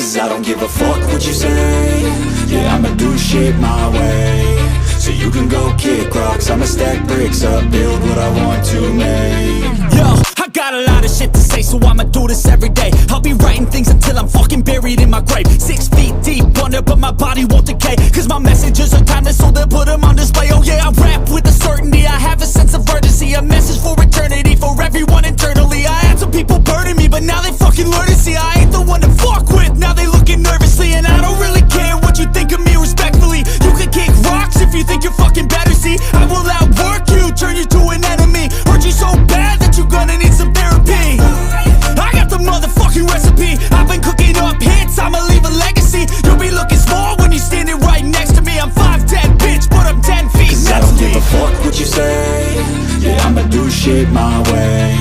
Cause I don't give a fuck what you say. Yeah, I'ma do shit my way. So you can go kick rocks, I'ma stack bricks up, build what I want to make. Yo, I got a lot of shit to say, so I'ma do this every day. I'll be writing things until I'm fucking buried in my grave. 6 feet deep under, but my body won't decay. Cause my messages are timeless, so they'll put them on display. Oh yeah, I rap with a certainty, I have a sense of urgency. A message for eternity, for everyone internally. I had some people burning me, but now they fucking learn to see I ain't the one to fuck with, now they looking nervously. And I don't really care what you think of me, respectfully. You can kick rocks if you think you're fucking better, see. I will outwork you, turn you to an enemy. Hurt you so bad that you're gonna need some therapy. I got the motherfucking recipe, I've been cooking up hits, I'ma leave a legacy. You'll be looking small when you're standing right next to me. I'm 5'10", bitch, but I'm 10 feet. Cause I don't give a fuck what you say. Yeah, I'ma do shit my way.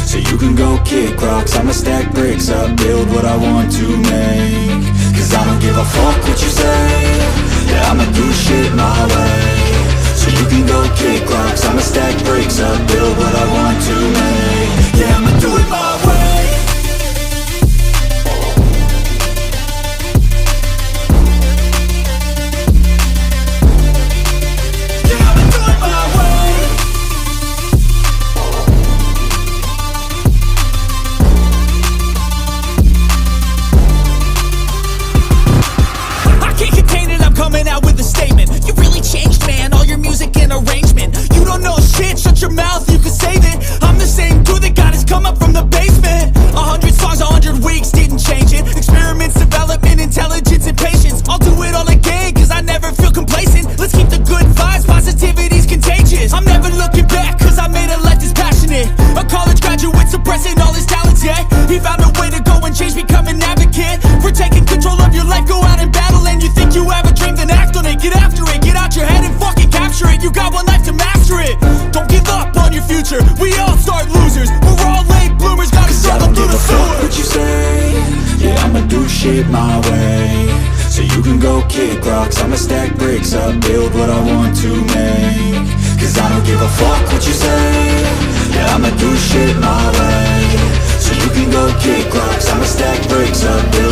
So you can go kick rocks, I'ma stack bricks up, build what I want to make. Cause I don't give a fuck what you say. Yeah, I'ma do shit my way. So you can go kick rocks, I'ma stack bricks up, build what I want to make. Yeah, I'ma do it my way. Coming out with a statement. You really changed, man, all your music and arrangement. You don't know shit, shut your mouth, you can save it. I'm the same dude that got his come up from the basement. 100 songs, 100 weeks, didn't change it. Experiments, development, intelligence, and patience. I'll do it all again, cause I never feel complacent. Let's keep the good vibes, positivity's contagious. I'm never looking back, cause I made a life that's passionate. A college graduate suppressing all his talents, yeah. He found a way to go and change, become an advocate. For taking control of your life, go out and battle. And you think you have a dream, then act on it. Get after it, get out your head and fucking capture it. You got one life to master it. Don't give up on your future, we all start losers. We're all late bloomers, gotta struggle through the sewer. I don't give a fuck what you say. Yeah, I'ma do shit my way. So you can go kick rocks, I'ma stack bricks up, build what I want to make. Cause I don't give a fuck what you say. Yeah, I'ma do shit my way. So you can go kick rocks, I'ma stack bricks up, build